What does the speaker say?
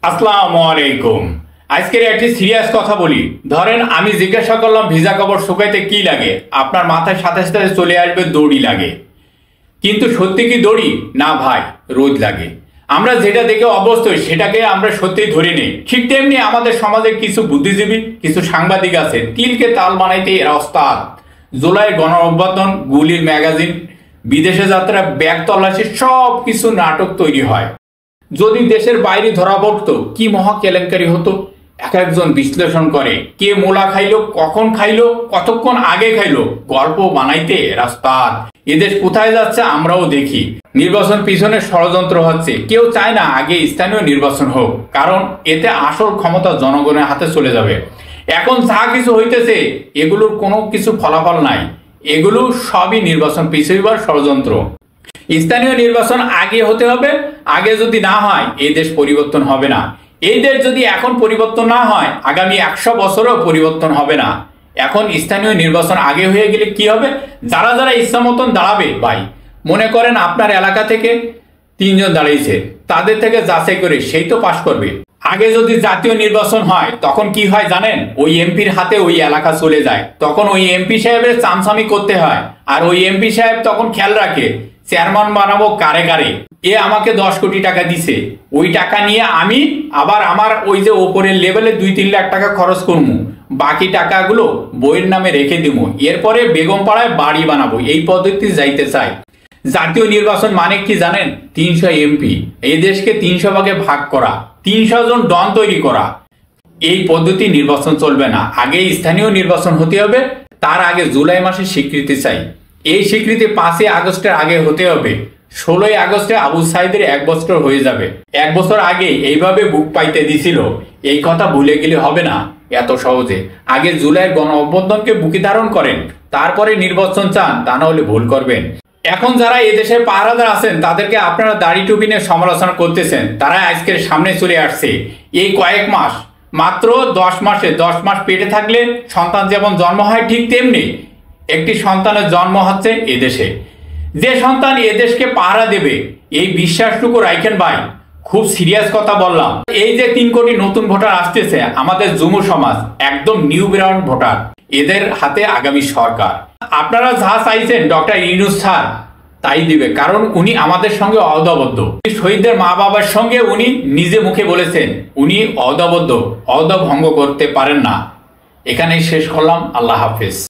আসসালামু আলাইকুম। আজকের একটি সিরিয়াস কথা বলি। ধরেন আমি জিজ্ঞাসা করলাম ভিজা কাপড় শুকাইতে কি লাগে, আপনার মাথায় সাথে সাথে চলে আসবে দড়ি লাগে। কিন্তু সত্যি কি দড়ি? না ভাই, রোদ লাগে। আমরা যেটা দেখে অভ্যস্ত সেটাকে আমরা সত্যি ধরে নেই। ঠিক তেমনি আমাদের সমাজে কিছু বুদ্ধিজীবী, কিছু সাংবাদিক আছে, তিলকে তাল বানাইতে এরা ওস্তাদ। জুলাই গণ অভ্যুত্থান, গুলির ম্যাগাজিন, বিদেশে যাত্রা, ব্যাগ তল্লাশি, সব কিছু নাটক তৈরি হয়। যদি দেশের বাইরে ধরা পড়তো কি মহা কেলেঙ্কারি হতো। এক একজন বিশ্লেষণ করে কে মোলা খাইলো, কখন খাইলো, কতক্ষণ আগে খাইলো, গল্প বানাইতে রাস্তার। এদেশ কোথায় যাচ্ছে আমরাও দেখি। নির্বাচন পিছনে ষড়যন্ত্র হচ্ছে। কেউ চায় না আগে স্থানীয় নির্বাচন হোক, কারণ এতে আসল ক্ষমতা জনগণের হাতে চলে যাবে। এখন যা কিছু হইতেছে এগুলোর কোনো কিছু ফলাফল নাই। এগুলো সবই নির্বাচন পিছাইবার ষড়যন্ত্র। স্থানীয় নির্বাচন আগে হতে হবে। আগে যদি না হয় এই দেশ পরিবর্তন হবে না। এই দেশ যদি এখন পরিবর্তন না হয় আগামী 100 বছরও পরিবর্তন হবে না। এখন স্থানীয় নির্বাচন আগে হয়ে গেলে কি হবে? যারা যারা ইচ্ছা মতন দাঁড়াবে, ভাই মনে করেন আপনার এলাকা থেকে 3 জন দাঁড়িয়েছে, তাদের থেকে যাচাই করে সেই তো পাশ করবে। আগে যদি জাতীয় নির্বাচন হয় তখন কি হয় জানেন? ওই এমপির হাতে ওই এলাকা চলে যায়। তখন ওই এমপি সাহেবের চামচামি করতে হয়। আর ওই এমপি সাহেব তখন খেয়াল রাখে চেয়ারম্যান বানাবো কারে কারে, এ আমাকে 10 কোটি টাকা দিছে, ওই টাকা নিয়ে আমি আবার আমার ওই যে ওপরের লেভেলে 2-3 লাখ টাকা খরচ করবো, বাকি টাকাগুলো বইয়ের নামে রেখে দিব, এরপরে বেগম পাড়ায় বাড়ি বানাবো। এই পদ্ধতি যাইতে চায়। জাতীয় নির্বাচন মানে কি জানেন? 300 এমপি, এই দেশকে 300 ভাগে ভাগ করা, 300 জন ডন তৈরি করা। এই পদ্ধতি নির্বাচন চলবে না। আগে স্থানীয় নির্বাচন হতে হবে। তার আগে জুলাই মাসে স্বীকৃতি চাই। এই স্বীকৃতি 5 আগস্টের আগে হতে হবে। 16 আগস্টে আবু সাইদের 1 বছর হয়ে যাবে। 1 বছর আগে এইভাবে বুক পাইতে দিছিল, এই কথা ভুলে গেলে হবে না এত সহজে। আগে জুলাইয়ের গণ অভ্যুত্থানকে বুকে ধারণ করেন, তারপরে নির্বাচন চান, তা না হলে ভুল করবেন। এখন যারা এদেশের পাহারাদার আছেন তাদেরকে আপনারা দাড়ি টুপি নিয়ে সমালোচনা করতেছেন, তারা আজকের সামনে চলে আসছে। এই কয়েক মাস, মাত্র 10 মাস পেটে থাকলে সন্তান যেমন জন্ম হয়, ঠিক তেমনি একটি সন্তানের জন্ম হচ্ছে এদেশে। যে সন্তান এদেশকে পাহারা দেবে, এই বিশ্বাসটুকু রাখেন ভাই। খুব সিরিয়াস কথা বললাম। এই যে 3 কোটি নতুন ভোটার আসতেছে, আমাদের যুব সমাজ একদম নিউ ব্রাউন্ড ভোটার, এদের হাতে আগামী সরকার। আপনারা যা চাইছেন ডক্টর ইউনূস স্যার তাই দিবে, কারণ উনি আমাদের সঙ্গে অদাবদ্ধ। শহীদদের মা বাবার সঙ্গে উনি নিজে মুখে বলেছেন উনি অদাবদ্ধ, অদা ভঙ্গ করতে পারেন না। এখানেই শেষ করলাম। আল্লাহ হাফেজ।